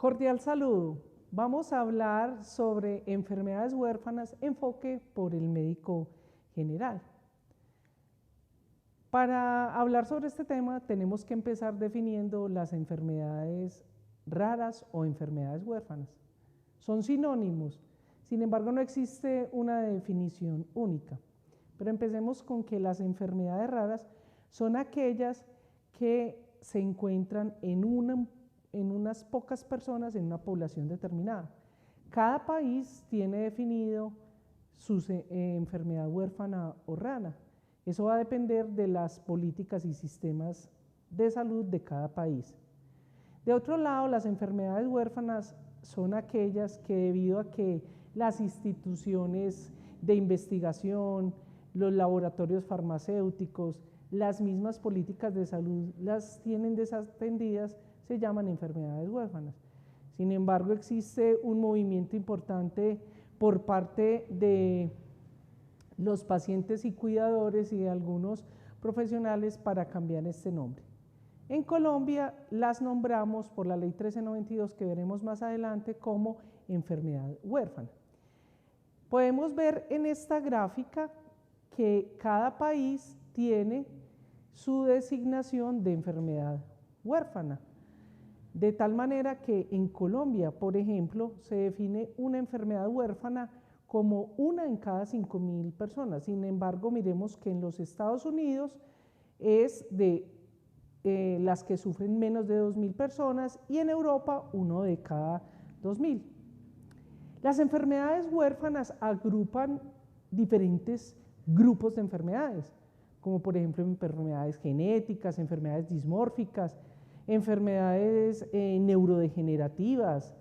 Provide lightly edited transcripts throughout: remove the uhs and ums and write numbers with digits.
Cordial saludo. Vamos a hablar sobre enfermedades huérfanas, enfoque por el médico general. Para hablar sobre este tema tenemos que empezar definiendo las enfermedades raras o enfermedades huérfanas. Son sinónimos, sin embargo no existe una definición única. Pero empecemos con que las enfermedades raras son aquellas que se encuentran en unas pocas personas en una población determinada. Cada país tiene definido su enfermedad huérfana o rara. Eso va a depender de las políticas y sistemas de salud de cada país. De otro lado, las enfermedades huérfanas son aquellas que debido a que las instituciones de investigación, los laboratorios farmacéuticos, las mismas políticas de salud las tienen desatendidas, se llaman enfermedades huérfanas. Sin embargo, existe un movimiento importante por parte de los pacientes y cuidadores y de algunos profesionales para cambiar este nombre. En Colombia las nombramos por la ley 1392 que veremos más adelante como enfermedad huérfana. Podemos ver en esta gráfica que cada país tiene su designación de enfermedad huérfana. De tal manera que en Colombia, por ejemplo, se define una enfermedad huérfana como una en cada 5.000 personas. Sin embargo, miremos que en los Estados Unidos es de las que sufren menos de 2.000 personas y en Europa uno de cada 2.000. Las enfermedades huérfanas agrupan diferentes grupos de enfermedades, como por ejemplo enfermedades genéticas, enfermedades dismórficas, enfermedades neurodegenerativas,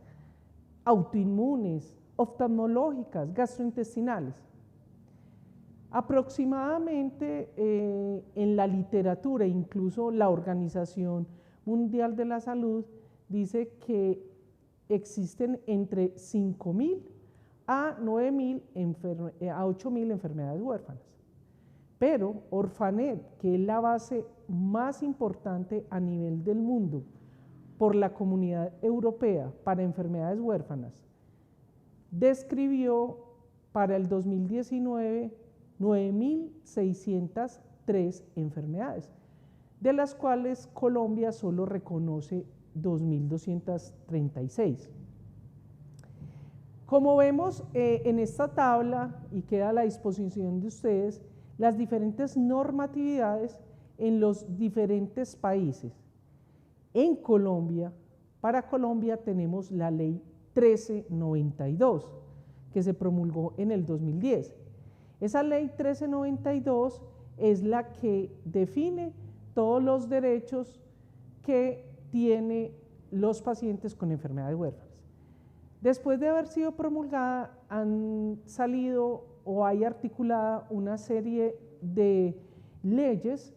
autoinmunes, oftalmológicas, gastrointestinales. Aproximadamente en la literatura, incluso la Organización Mundial de la Salud dice que existen entre 5.000 a 9.000 a 8.000 enfermedades huérfanas. Pero Orphanet, que es la base más importante a nivel del mundo por la Comunidad Europea para enfermedades huérfanas, describió para el 2019 9.603 enfermedades, de las cuales Colombia solo reconoce 2.236. Como vemos en esta tabla, y queda a la disposición de ustedes, las diferentes normatividades en los diferentes países. En Colombia, para Colombia tenemos la ley 1392, que se promulgó en el 2010. Esa ley 1392 es la que define todos los derechos que tienen los pacientes con enfermedades huérfanas. Después de haber sido promulgada, han salido o hay articulada una serie de leyes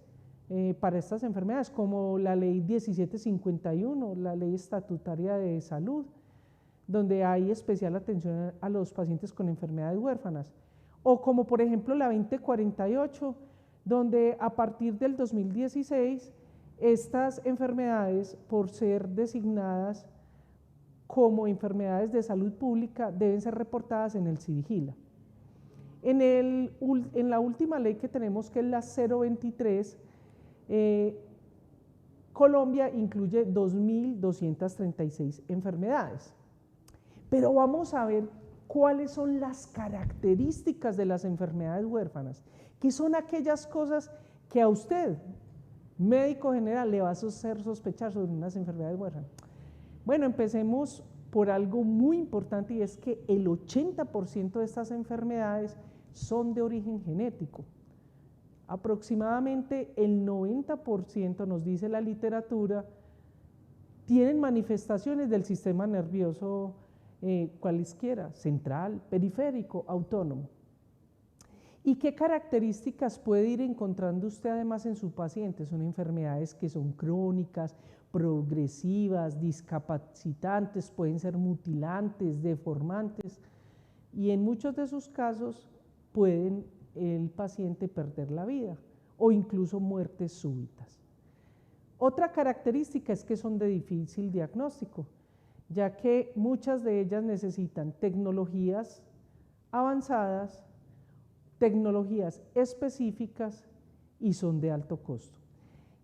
para estas enfermedades, como la ley 1751, la ley estatutaria de salud, donde hay especial atención a los pacientes con enfermedades huérfanas, o como por ejemplo la 2048, donde a partir del 2016 estas enfermedades, por ser designadas como enfermedades de salud pública, deben ser reportadas en el CIVIGILA. En la última ley que tenemos, que es la 023, Colombia incluye 2.236 enfermedades. Pero vamos a ver cuáles son las características de las enfermedades huérfanas, que son aquellas cosas que a usted, médico general, le va a hacer sospechar sobre unas enfermedades huérfanas. Bueno, empecemos por algo muy importante, y es que el 80% de estas enfermedades son de origen genético. Aproximadamente el 90%, nos dice la literatura, tienen manifestaciones del sistema nervioso cualesquiera, central, periférico, autónomo. ¿Y qué características puede ir encontrando usted además en su paciente? Son enfermedades que son crónicas, progresivas, discapacitantes, pueden ser mutilantes, deformantes, y en muchos de sus casos pueden el paciente perder la vida o incluso muertes súbitas. Otra característica es que son de difícil diagnóstico. ya que muchas de ellas necesitan tecnologías avanzadas, tecnologías específicas y son de alto costo.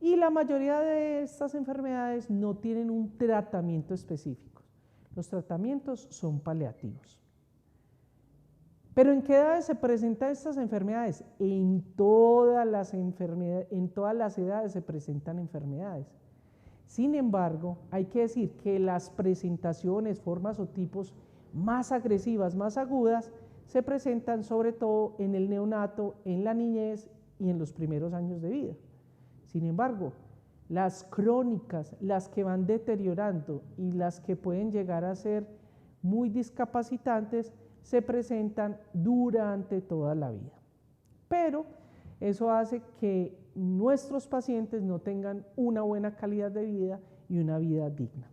Y la mayoría de estas enfermedades no tienen un tratamiento específico. Los tratamientos son paliativos. ¿Pero en qué edades se presentan estas enfermedades? En todas las edades se presentan enfermedades. Sin embargo, hay que decir que las presentaciones, formas o tipos más agresivas, más agudas, se presentan sobre todo en el neonato, en la niñez y en los primeros años de vida. Sin embargo, las crónicas, las que van deteriorando y las que pueden llegar a ser muy discapacitantes, se presentan durante toda la vida. Pero eso hace que nuestros pacientes no tengan una buena calidad de vida y una vida digna.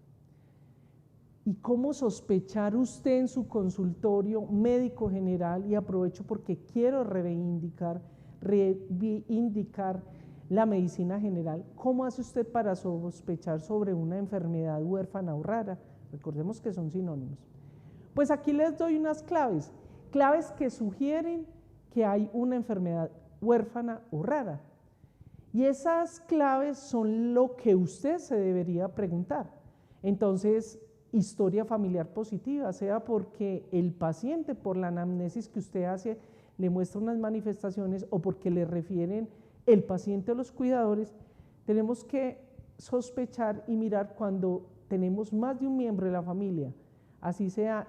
¿Y cómo sospechar usted en su consultorio médico general? Y aprovecho porque quiero reivindicar la medicina general. ¿Cómo hace usted para sospechar sobre una enfermedad huérfana o rara? Recordemos que son sinónimos. Pues aquí les doy unas claves que sugieren que hay una enfermedad huérfana o rara. Y esas claves son lo que usted se debería preguntar. Entonces, historia familiar positiva, sea porque el paciente, por la anamnesis que usted hace, le muestra unas manifestaciones o porque le refieren el paciente o los cuidadores, tenemos que sospechar y mirar cuando tenemos más de un miembro de la familia, así sea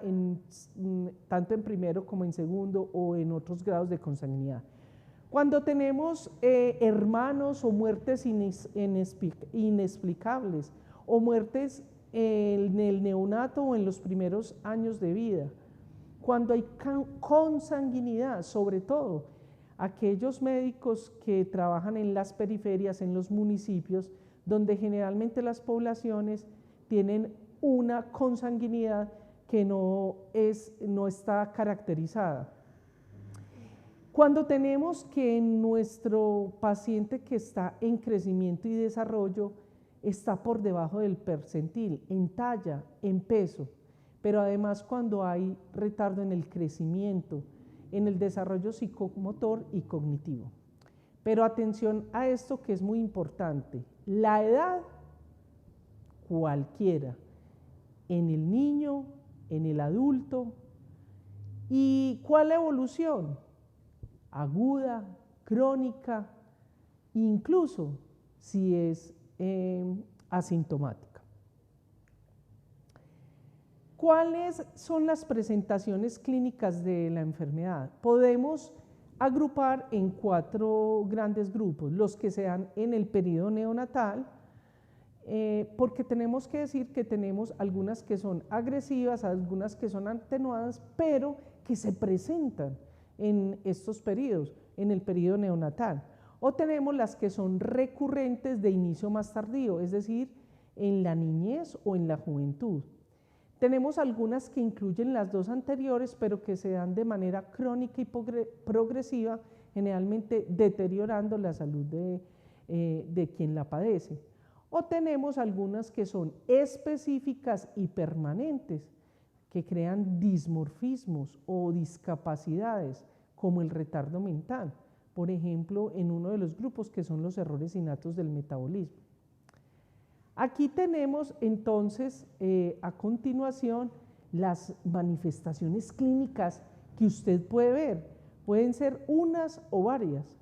tanto en primero como en segundo o en otros grados de consanguinidad. Cuando tenemos hermanos o muertes inexplicables o muertes en el neonato o en los primeros años de vida, cuando hay consanguinidad, sobre todo aquellos médicos que trabajan en las periferias, en los municipios, donde generalmente las poblaciones tienen una consanguinidad que no está caracterizada. Cuando tenemos que nuestro paciente que está en crecimiento y desarrollo está por debajo del percentil, en talla, en peso, pero además cuando hay retardo en el crecimiento, en el desarrollo psicomotor y cognitivo. Pero atención a esto que es muy importante, la edad cualquiera, en el niño, en el adulto. ¿Y cuál evolución? Aguda, crónica, incluso si es asintomática. ¿Cuáles son las presentaciones clínicas de la enfermedad? Podemos agrupar en 4 grandes grupos, los que se dan en el periodo neonatal, porque tenemos que decir que tenemos algunas que son agresivas, algunas que son atenuadas, pero que se presentan en estos periodos, en el periodo neonatal. O tenemos las que son recurrentes de inicio más tardío, es decir, en la niñez o en la juventud. Tenemos algunas que incluyen las 2 anteriores, pero que se dan de manera crónica y progresiva, generalmente deteriorando la salud de quien la padece. O tenemos algunas que son específicas y permanentes, que crean dismorfismos o discapacidades, como el retardo mental, por ejemplo, en uno de los grupos que son los errores innatos del metabolismo. Aquí tenemos entonces a continuación las manifestaciones clínicas que usted puede ver, pueden ser unas o varias.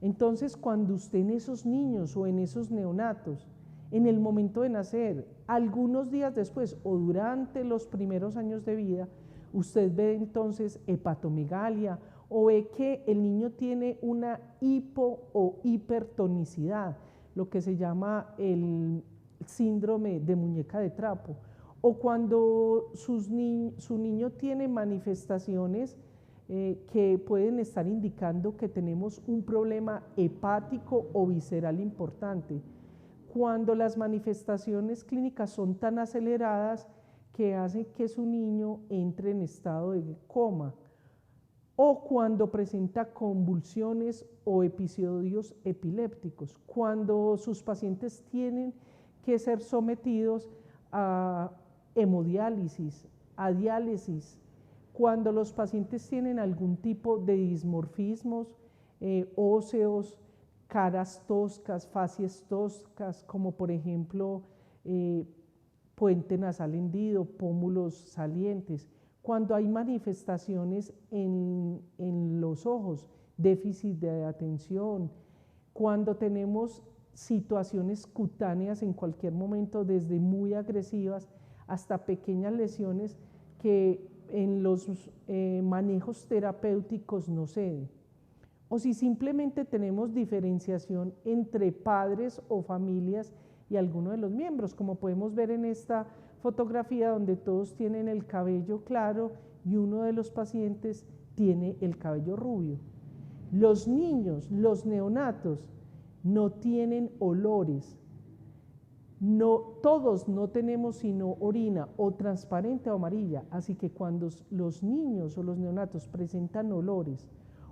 Entonces, cuando usted en esos niños o en esos neonatos, en el momento de nacer, algunos días después o durante los primeros años de vida, usted ve entonces hepatomegalia o ve que el niño tiene una hipo o hipertonicidad, lo que se llama el síndrome de muñeca de trapo, o cuando su niño tiene manifestaciones que pueden estar indicando que tenemos un problema hepático o visceral importante, cuando las manifestaciones clínicas son tan aceleradas que hacen que su niño entre en estado de coma, o cuando presenta convulsiones o episodios epilépticos, cuando sus pacientes tienen que ser sometidos a hemodiálisis, a diálisis, cuando los pacientes tienen algún tipo de dismorfismos óseos, caras toscas, facies toscas, como por ejemplo puente nasal hendido, pómulos salientes, cuando hay manifestaciones en los ojos, déficit de atención, cuando tenemos situaciones cutáneas en cualquier momento, desde muy agresivas hasta pequeñas lesiones que en los manejos terapéuticos no ceden. O si simplemente tenemos diferenciación entre padres o familias y alguno de los miembros, como podemos ver en esta fotografía donde todos tienen el cabello claro y uno de los pacientes tiene el cabello rubio. Los niños, los neonatos, no tienen olores. No, todos no tenemos sino orina o transparente o amarilla, así que cuando los niños o los neonatos presentan olores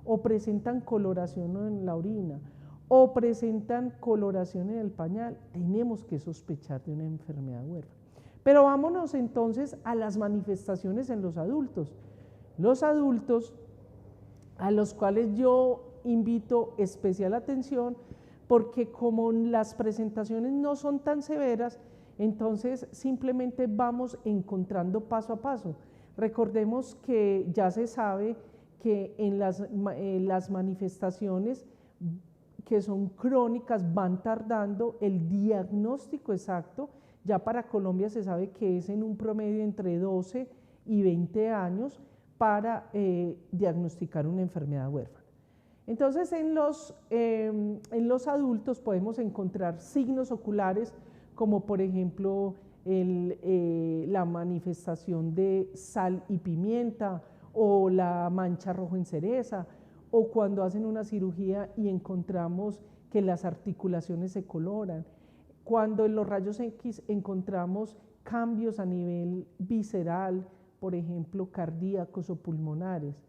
o presentan coloración en la orina o presentan coloración en el pañal, tenemos que sospechar de una enfermedad huérfana. Pero vámonos entonces a las manifestaciones en los adultos. Los adultos a los cuales yo invito especial atención, porque como las presentaciones no son tan severas, entonces simplemente vamos encontrando paso a paso. Recordemos que ya se sabe que en las manifestaciones que son crónicas van tardando el diagnóstico exacto. Ya para Colombia se sabe que es en un promedio entre 12 y 20 años para diagnosticar una enfermedad huérfana. Entonces en los adultos podemos encontrar signos oculares como por ejemplo la manifestación de sal y pimienta o la mancha rojo en cereza, o cuando hacen una cirugía y encontramos que las articulaciones se coloran, cuando en los rayos X encontramos cambios a nivel visceral, por ejemplo cardíacos o pulmonares,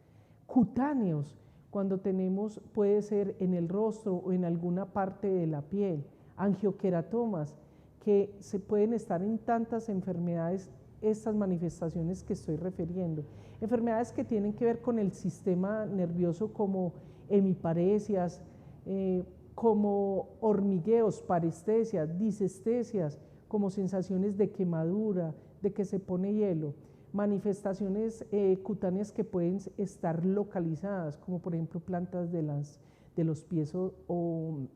cutáneos, cuando tenemos, puede ser en el rostro o en alguna parte de la piel, angioqueratomas, que se pueden estar en tantas enfermedades, estas manifestaciones que estoy refiriendo. Enfermedades que tienen que ver con el sistema nervioso como hemiparesias, como hormigueos, parestesias, disestesias, como sensaciones de quemadura, de que se pone hielo, manifestaciones cutáneas que pueden estar localizadas, como por ejemplo plantas de los pies o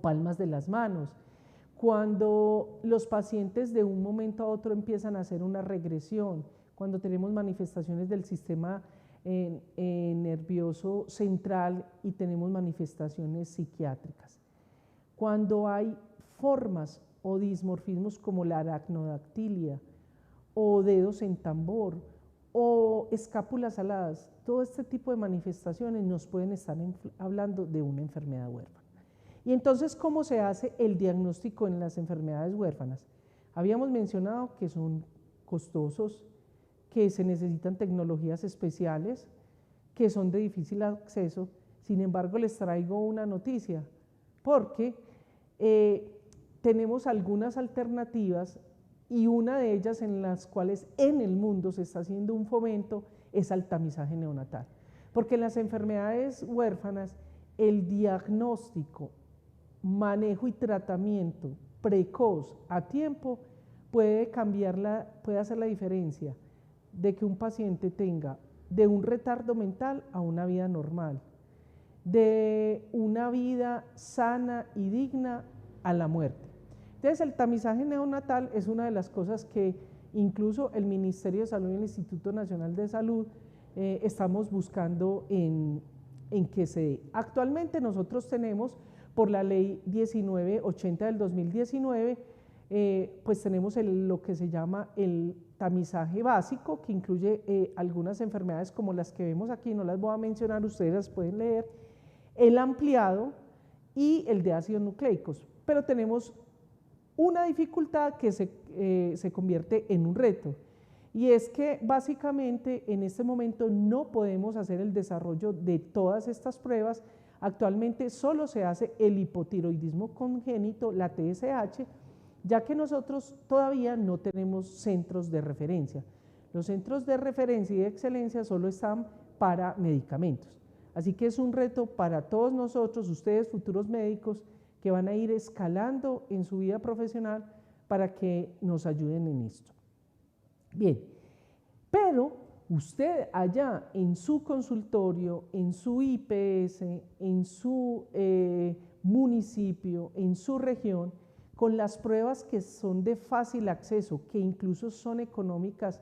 palmas de las manos. Cuando los pacientes de un momento a otro empiezan a hacer una regresión, cuando tenemos manifestaciones del sistema nervioso central y tenemos manifestaciones psiquiátricas. Cuando hay formas o dismorfismos como la aracnodactilia o dedos en tambor o escápulas aladas, todo este tipo de manifestaciones nos pueden estar hablando de una enfermedad huérfana. Y entonces, ¿cómo se hace el diagnóstico en las enfermedades huérfanas? Habíamos mencionado que son costosos, que se necesitan tecnologías especiales, que son de difícil acceso. Sin embargo, les traigo una noticia, porque tenemos algunas alternativas y una de ellas en las cuales en el mundo se está haciendo un fomento es al tamizaje neonatal. Porque en las enfermedades huérfanas el diagnóstico, manejo y tratamiento precoz a tiempo puede hacer la diferencia de que un paciente tenga de un retardo mental a una vida normal, de una vida sana y digna a la muerte. Entonces el tamizaje neonatal es una de las cosas que incluso el Ministerio de Salud y el Instituto Nacional de Salud estamos buscando en que se dé. Actualmente nosotros tenemos por la ley 1980 del 2019, pues tenemos lo que se llama el tamizaje básico, que incluye algunas enfermedades como las que vemos aquí, no las voy a mencionar, ustedes las pueden leer, el ampliado y el de ácidos nucleicos, pero tenemos una dificultad que se convierte en un reto, y es que básicamente en este momento no podemos hacer el desarrollo de todas estas pruebas. Actualmente solo se hace el hipotiroidismo congénito, la TSH, ya que nosotros todavía no tenemos centros de referencia. Los centros de referencia y de excelencia solo están para medicamentos. Así que es un reto para todos nosotros, ustedes futuros médicos, que van a ir escalando en su vida profesional para que nos ayuden en esto. Bien, pero usted allá en su consultorio, en su IPS, en su municipio, en su región, con las pruebas que son de fácil acceso, que incluso son económicas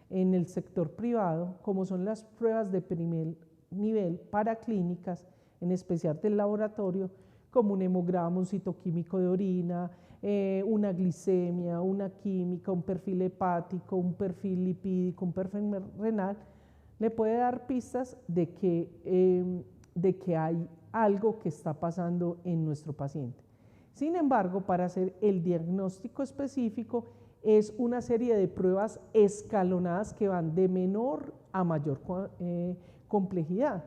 en el sector privado, como son las pruebas de primer nivel para clínicas, en especial del laboratorio, como un hemograma, un citoquímico de orina, una glicemia, una química, un perfil hepático, un perfil lipídico, un perfil renal, le puede dar pistas de que hay algo que está pasando en nuestro paciente. Sin embargo, para hacer el diagnóstico específico es una serie de pruebas escalonadas que van de menor a mayor complejidad,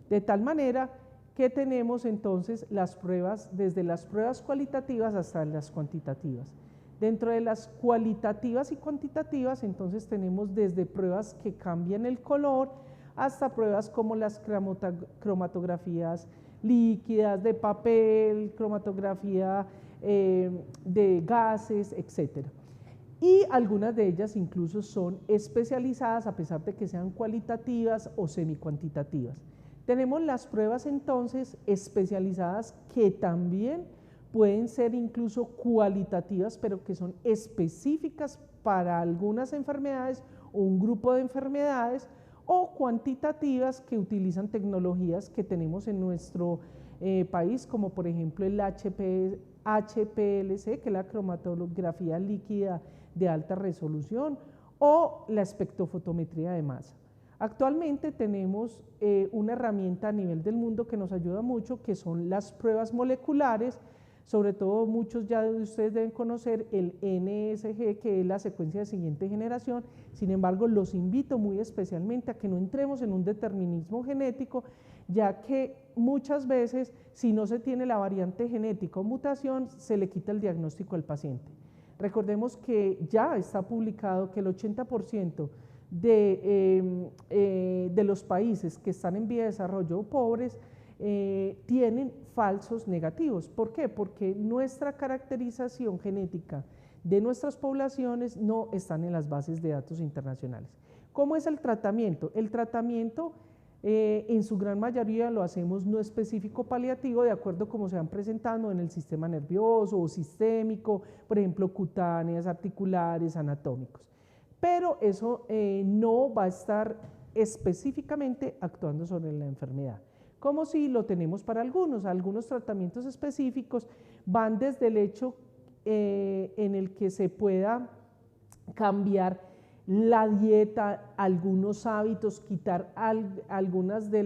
de tal manera que tenemos entonces las pruebas, desde las pruebas cualitativas hasta las cuantitativas. Dentro de las cualitativas y cuantitativas, entonces tenemos desde pruebas que cambian el color hasta pruebas como las cromatografías líquidas, de papel, cromatografía de gases, etc. Y algunas de ellas incluso son especializadas a pesar de que sean cualitativas o semicuantitativas. Tenemos las pruebas entonces especializadas que también pueden ser incluso cualitativas, pero que son específicas para algunas enfermedades o un grupo de enfermedades, o cuantitativas que utilizan tecnologías que tenemos en nuestro país, como por ejemplo el HPLC, que es la cromatografía líquida de alta resolución, o la espectrofotometría de masa. Actualmente tenemos una herramienta a nivel del mundo que nos ayuda mucho, que son las pruebas moleculares. Sobre todo muchos ya de ustedes deben conocer el NSG, que es la secuencia de siguiente generación. Sin embargo, los invito muy especialmente a que no entremos en un determinismo genético, ya que muchas veces, si no se tiene la variante genética o mutación, se le quita el diagnóstico al paciente. Recordemos que ya está publicado que el 80% de los países que están en vía de desarrollo pobres tienen falsos negativos. ¿Por qué? Porque nuestra caracterización genética de nuestras poblaciones no están en las bases de datos internacionales. ¿Cómo es el tratamiento? El tratamiento en su gran mayoría lo hacemos no específico paliativo, de acuerdo como se van presentando en el sistema nervioso o sistémico, por ejemplo cutáneas, articulares, anatómicos. Pero eso no va a estar específicamente actuando sobre la enfermedad, como si lo tenemos para algunos tratamientos específicos van desde el hecho en el que se pueda cambiar la dieta, algunos hábitos, quitar algunas de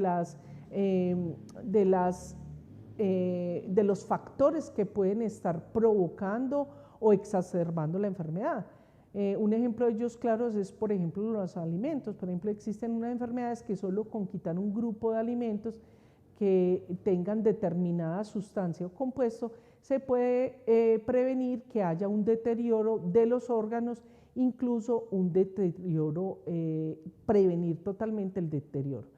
los factores que pueden estar provocando o exacerbando la enfermedad. Un ejemplo de ellos claros es, por ejemplo, los alimentos. Por ejemplo, existen unas enfermedades que solo con quitar un grupo de alimentos que tengan determinada sustancia o compuesto se puede prevenir que haya un deterioro de los órganos, incluso un deterioro, prevenir totalmente el deterioro.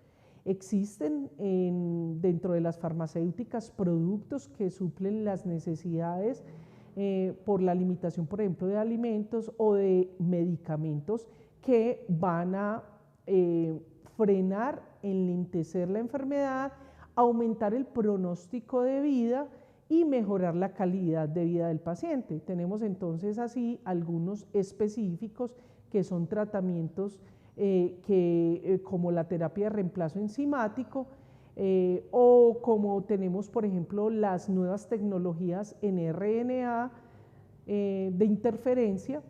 Existen dentro de las farmacéuticas productos que suplen las necesidades por la limitación, por ejemplo, de alimentos o de medicamentos que van a frenar, enlentecer la enfermedad, aumentar el pronóstico de vida y mejorar la calidad de vida del paciente. Tenemos entonces así algunos específicos que son tratamientos como la terapia de reemplazo enzimático, o como tenemos por ejemplo las nuevas tecnologías en RNA de interferencia.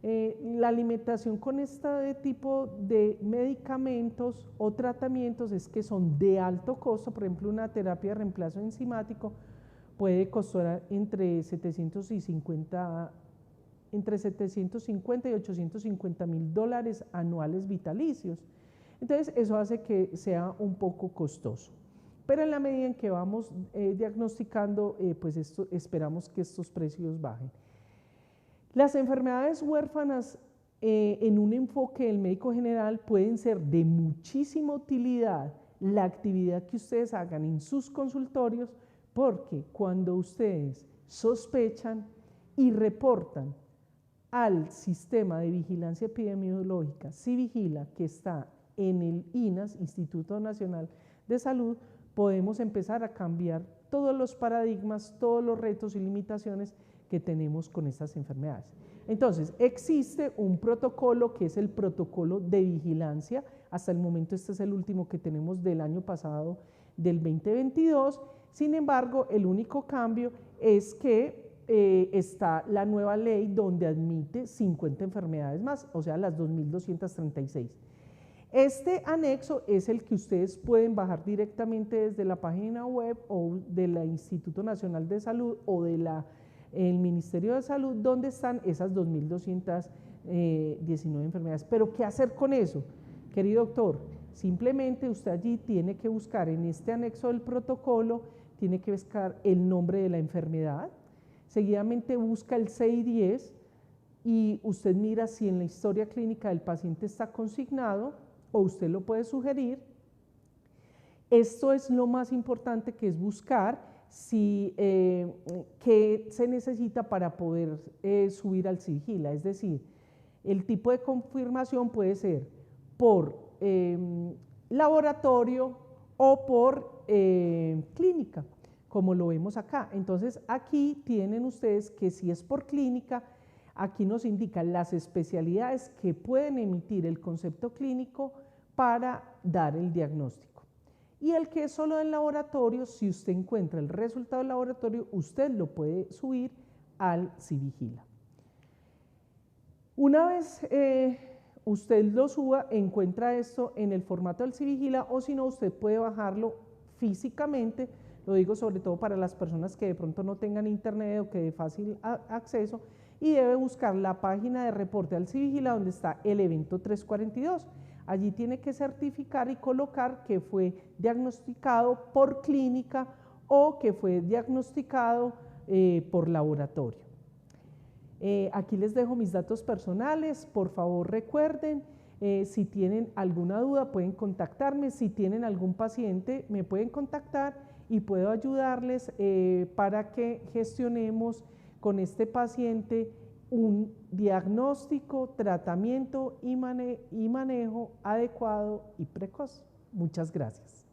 La alimentación con este tipo de medicamentos o tratamientos es que son de alto costo. Por ejemplo, una terapia de reemplazo enzimático puede costar entre 750 y $850.000 anuales vitalicios. Entonces eso hace que sea un poco costoso, pero en la medida en que vamos diagnosticando, pues esperamos que estos precios bajen. Las enfermedades huérfanas en un enfoque del médico general pueden ser de muchísima utilidad la actividad que ustedes hagan en sus consultorios, porque cuando ustedes sospechan y reportan al sistema de vigilancia epidemiológica, Civigila, que está en el INAS, Instituto Nacional de Salud, podemos empezar a cambiar todos los paradigmas, todos los retos y limitaciones que tenemos con estas enfermedades. Entonces, existe un protocolo que es el protocolo de vigilancia. Hasta el momento este es el último que tenemos del año pasado, del 2022. Sin embargo, el único cambio es que está la nueva ley donde admite 50 enfermedades más, o sea, las 2.236. Este anexo es el que ustedes pueden bajar directamente desde la página web o del Instituto Nacional de Salud o del Ministerio de Salud, donde están esas 2.219 enfermedades. Pero, ¿qué hacer con eso, querido doctor? Simplemente usted allí tiene que buscar en este anexo del protocolo, tiene que buscar el nombre de la enfermedad, seguidamente busca el CI-10 y usted mira si en la historia clínica del paciente está consignado o usted lo puede sugerir. Esto es lo más importante, que es buscar si, qué se necesita para poder subir al Civigila. Es decir, el tipo de confirmación puede ser por laboratorio o por clínica, como lo vemos acá. Entonces, aquí tienen ustedes que si es por clínica, aquí nos indican las especialidades que pueden emitir el concepto clínico para dar el diagnóstico. Y el que es solo del laboratorio, si usted encuentra el resultado del laboratorio, usted lo puede subir al Civigila. Una vez usted lo suba, encuentra esto en el formato del Civigila, o si no, usted puede bajarlo físicamente. Lo digo sobre todo para las personas que de pronto no tengan internet o que de fácil acceso, y debe buscar la página de reporte al Civigila donde está el evento 342. Allí tiene que certificar y colocar que fue diagnosticado por clínica o que fue diagnosticado por laboratorio. Aquí les dejo mis datos personales. Por favor, recuerden, si tienen alguna duda pueden contactarme. Si tienen algún paciente me pueden contactar y puedo ayudarles para que gestionemos con este paciente un diagnóstico, tratamiento y manejo adecuado y precoz. Muchas gracias.